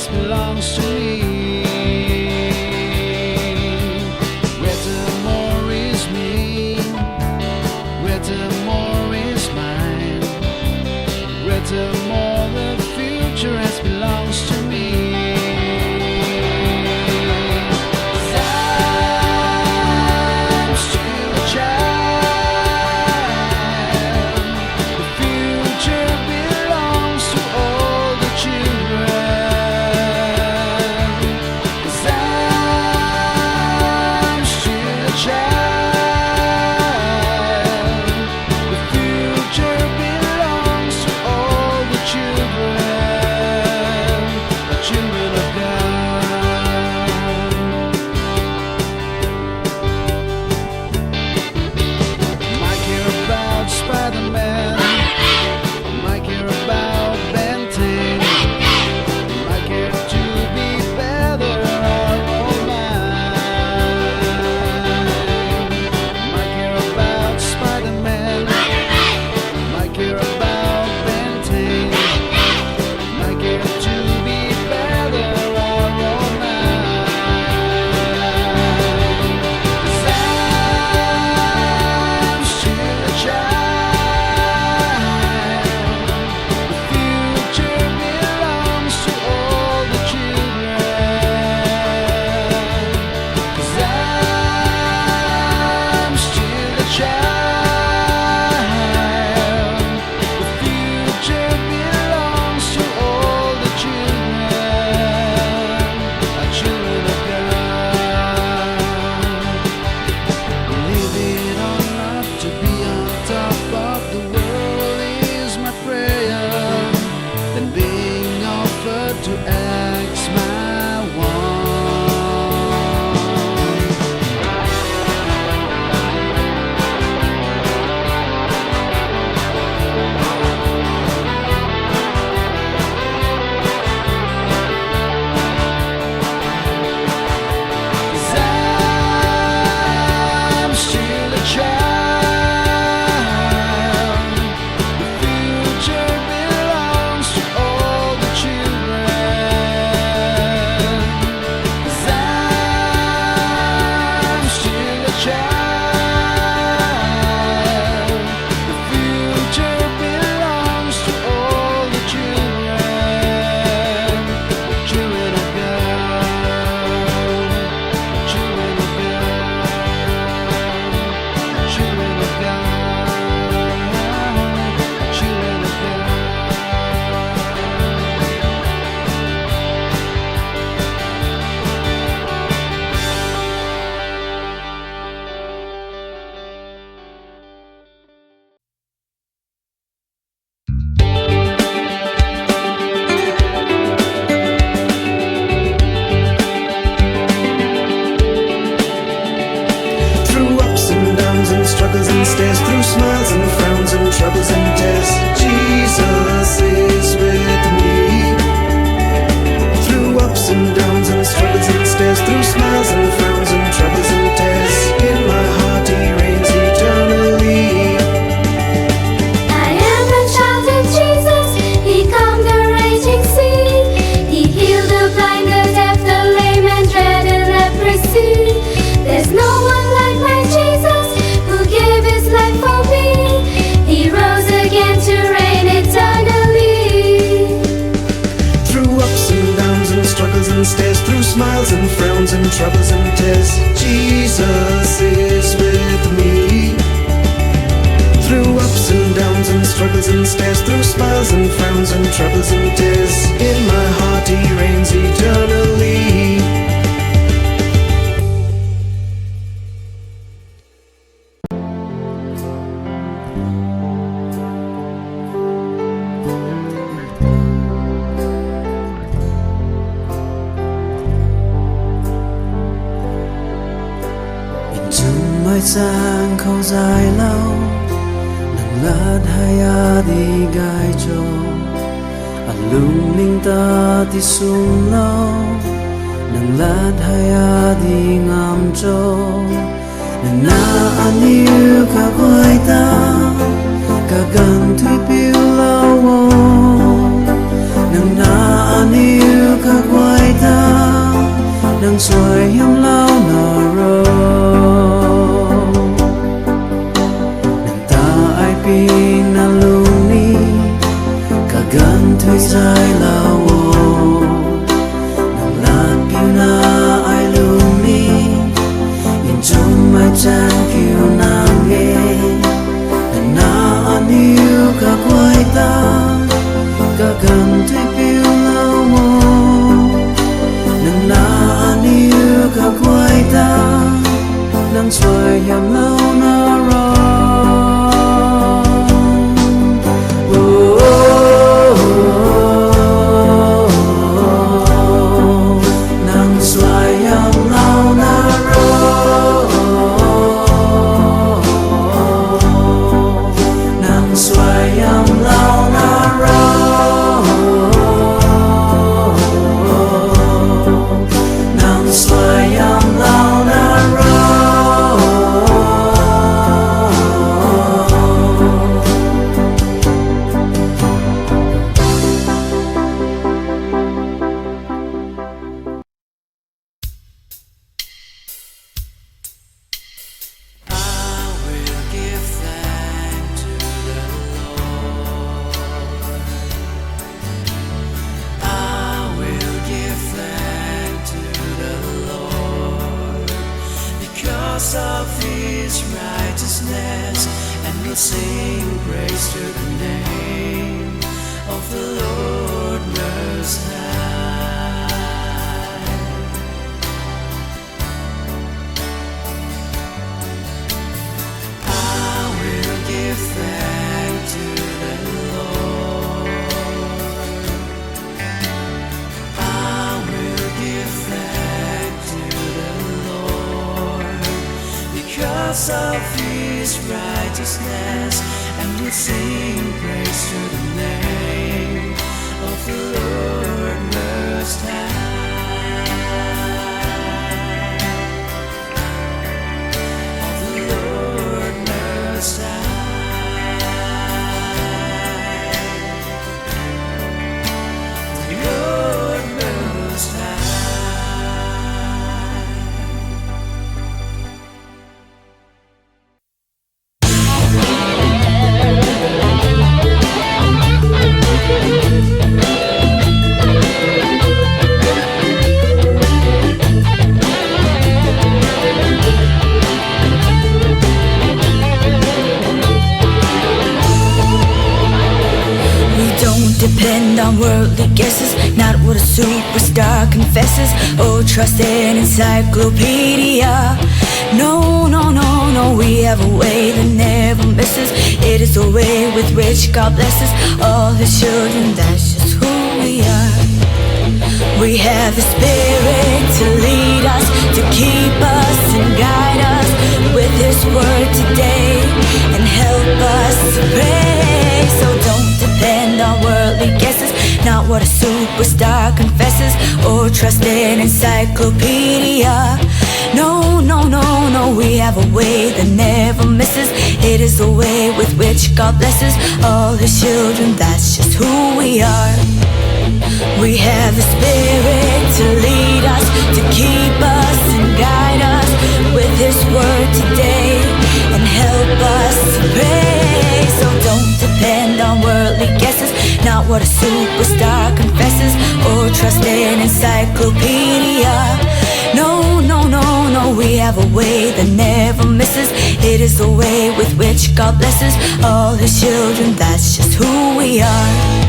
has belongs to me. Greater more is me, greater more is mine, greater more the future has belongs to me. I'm still a child, the future belongs to all the children. 'Cause I'm still a child, the future belongs to all the children, the children of God. Might care about Spider-Man, might care about Ben 10, might care to be better or all mine. Might care about Spider-Man, might care about Ben 10, might care to be better or all mine. 'Cause I'm still a child, the future belongs to all the children. 'Cause I'm still a child, the future belongs to all the children, the children of God. Believe it or not, to be on top of the world is my prayer, then being offered to X my one. Cause I'm still a child, the future belongs to all the children. Cause I'm still a child, the future belongs to all the children, the children of God, the children of God, the children of God, the children of God. Through ups and downs and struggles and stares, through smiles and frowns and troubles and tears, Jesus is with me. Through ups and downs and struggles and stares, through smiles and frowns and troubles and tears, in my heart He reigns eternally. I am a child of Jesus. He calmed the raging sea. He healed the blind, the deaf, the lame, and dreaded leprosy. There's no one like my Jesus who gave His life for me. He rose again to reign eternally. Through ups and downs and struggles and stares, through smiles and frowns and troubles and tears, Jesus is with me. Through ups and downs and struggles and stares, through smiles and frowns and troubles and tears, in my heart He reigns eternally. Mai sang khâu dài lâu nang lad haya di gai cho alung ning ta ti sum lâu nang lad haya di ngam cho na aniu ka vai ta ka gan thui piu lao nang na aniu ka ping na lung ni kagan thui zai lao nang lat piu na ai lung ni in chung mai chan kiu na nge na aniu ka kwai ta kagan thui piu lao nang na aniu ka kwai ta nang xoay yam lâu na ra nang xoay yam lâu na ra nang xoay yam lâu na ra nang xoay yam lâu na ra of His righteousness, and we'll sing praise to the name of the Lord Most High. I will give thanks to the Lord. I will give thanks to the Lord because of His righteousness, and we'll sing praise to the name of the Lord Most High. Of the Lord Most High. The Lord Most High. Depend on worldly guesses, not what a superstar confesses. Oh, trust an encyclopedia. No, no, no, no, we have a way that never misses. It is the way with which God blesses all His children. That's just who we are. We have the Spirit to lead us, to keep us and guide us with His word today and help us to pray. So don't depend on worldly guesses, not what a superstar confesses, or trust an encyclopedia. No, no, no, no, we have a way that never misses. It is the way with which God blesses all His children. That's just who we are. We have the Spirit to lead us, to keep us and guide us with His word today and help us to pray. So don't depend on worldly guesses, not what a superstar confesses, or trust an encyclopedia. No, no, no, no, we have a way that never misses. It is the way with which God blesses all His children. That's just who we are.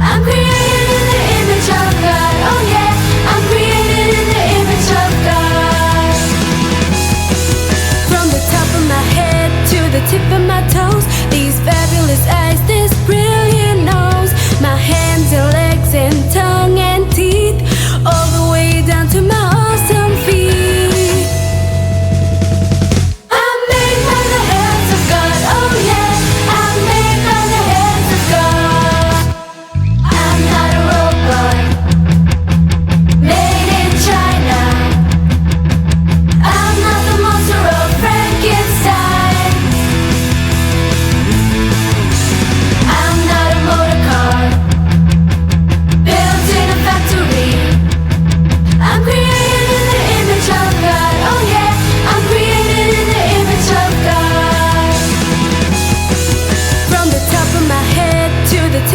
I'm created in the image of God. Oh yeah, I'm created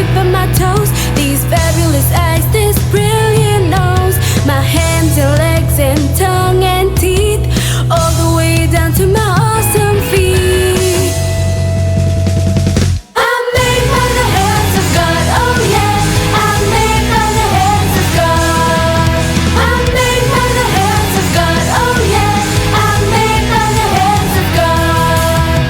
tip of my toes. These fabulous eyes, this brilliant nose, my hands and legs and tongue and teeth, all the way down to my awesome feet. I'm made by the hands of God, oh yeah. I'm made by the hands of God. I'm made by the hands of God, oh yeah. I'm made by the hands of God.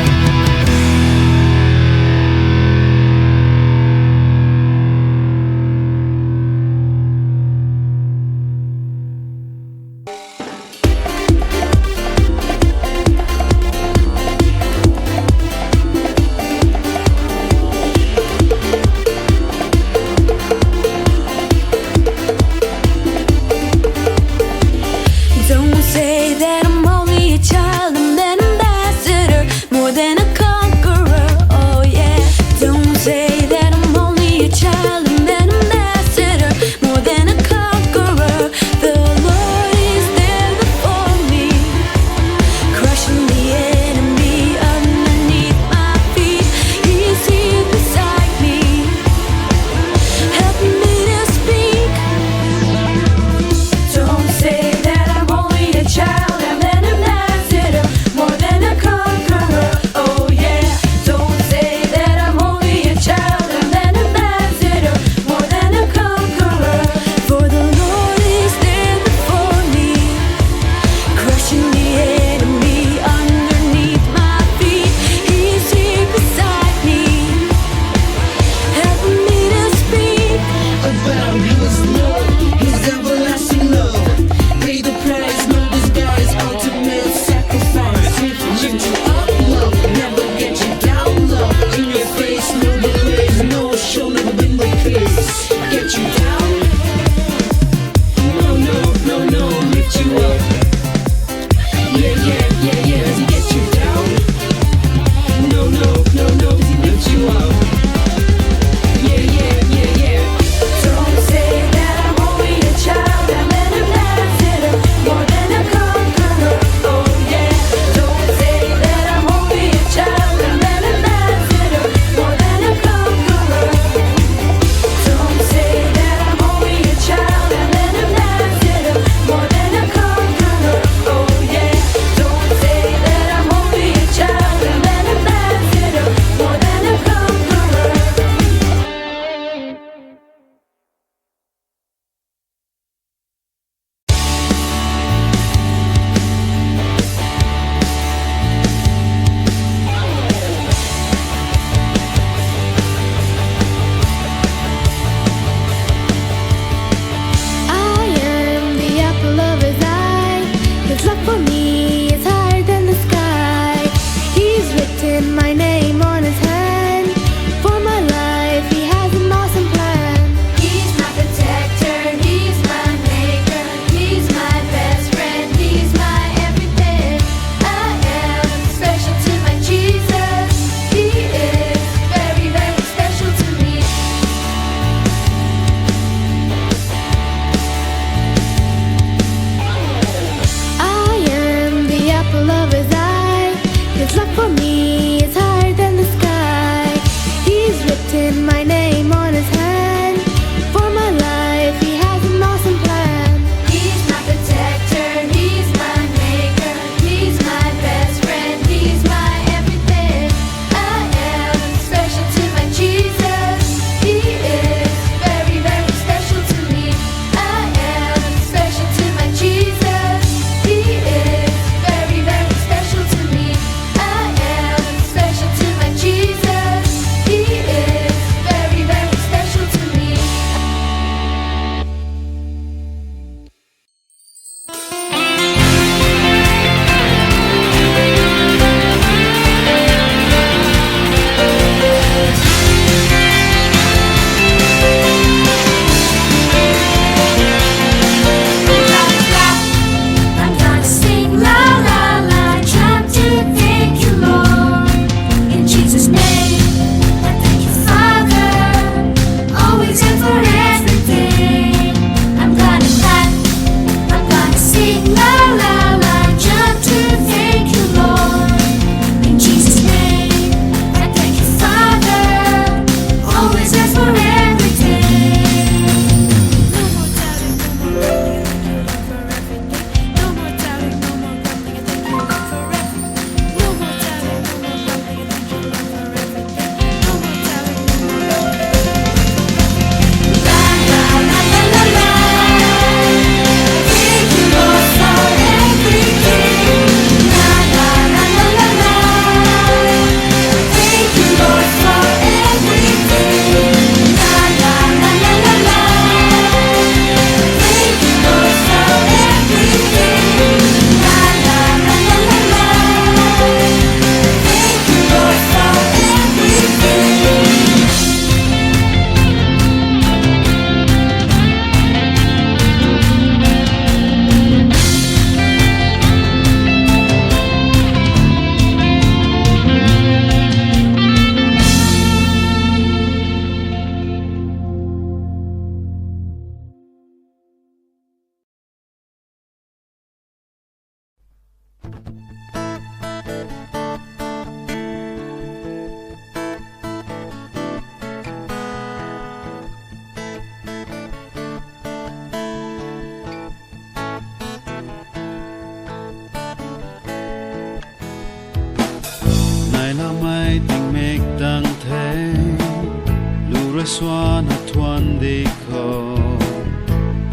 roi xoan hat thuan đi khâu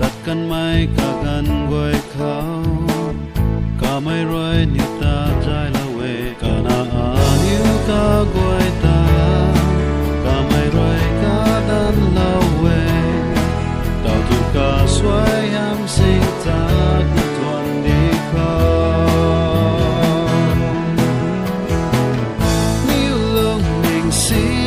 đặt căn mai cả gan goi khâu cả mai roi như ta trai la we cả na như cả goi ta cả mai roi cả dan la we tao tu cả xoay am sinh ta thuan đi khâu níu lông mình sinh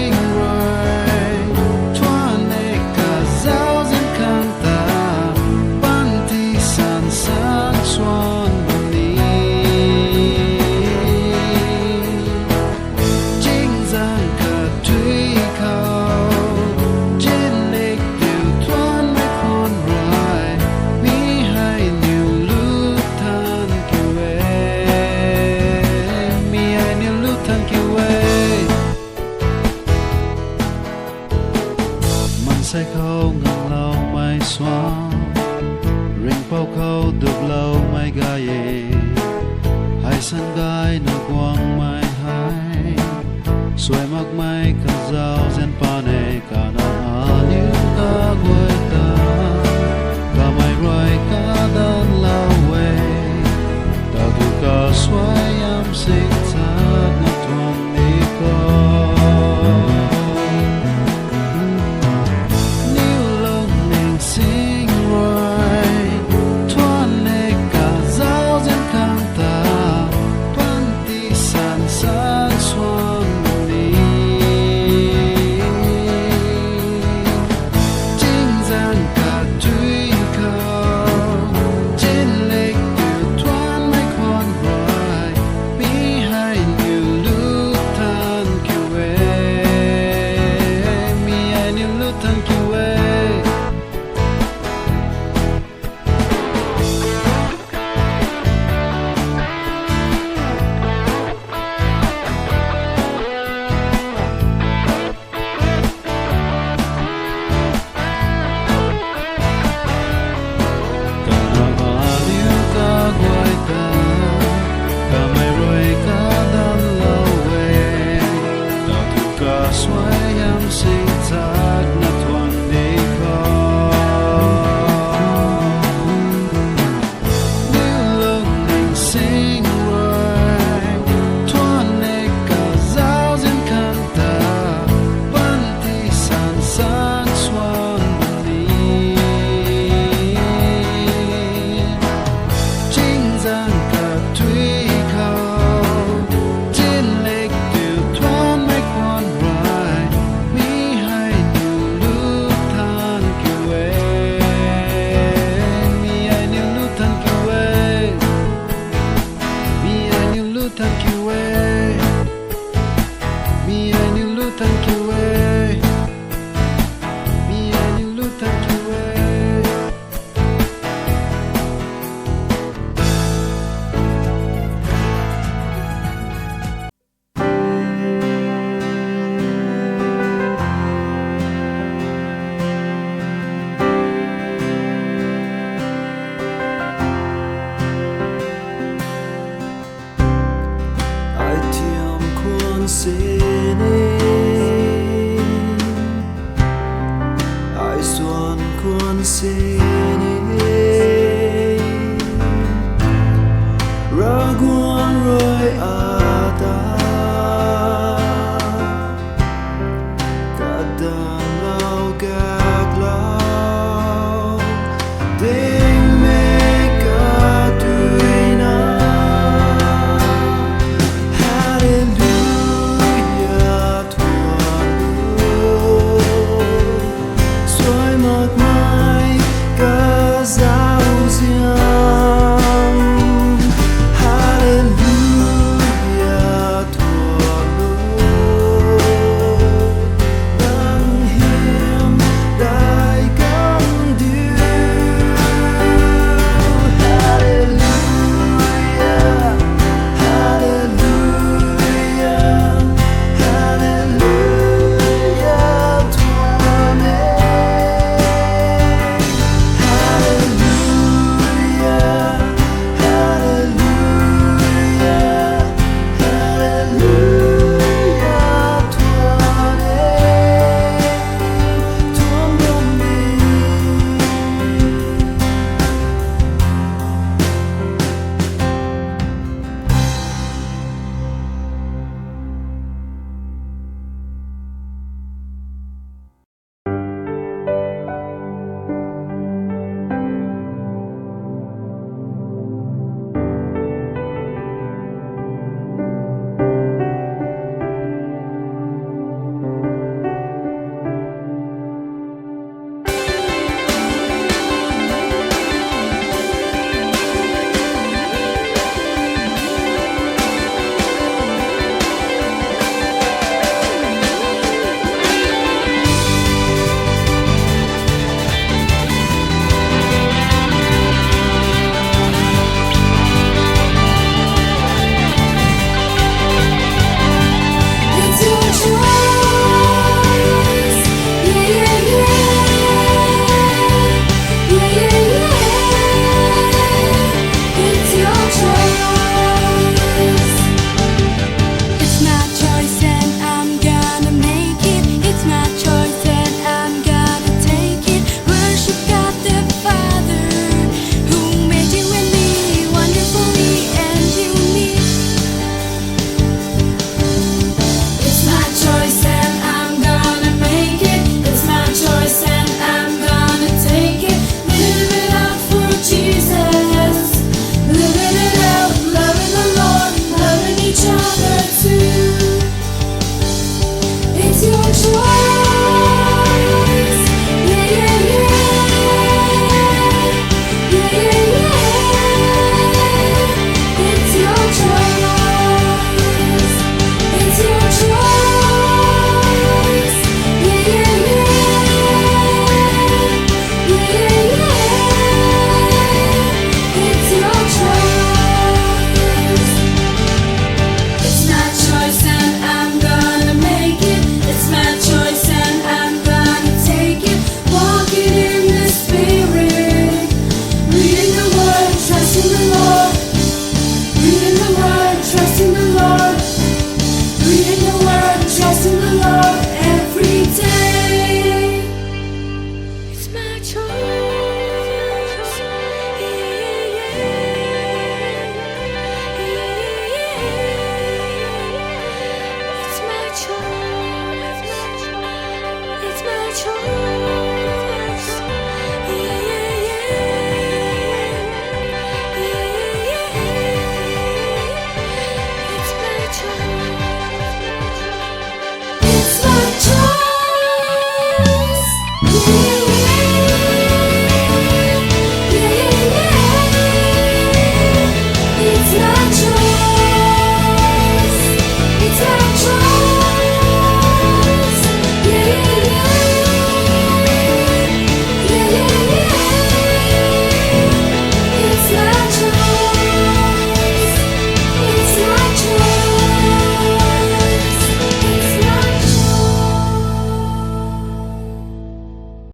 say khâu ngàn lâu mai xóa ring bao khâu được lâu mai gai hai sân gai nở quang mai hai xuôi mắc mai cả dao gen pa này cả na như ta quay ta cả mai rồi cả đơn lao về tao tu cả xuôi am sinh sát ngập thuồng đi coi I swan kwan se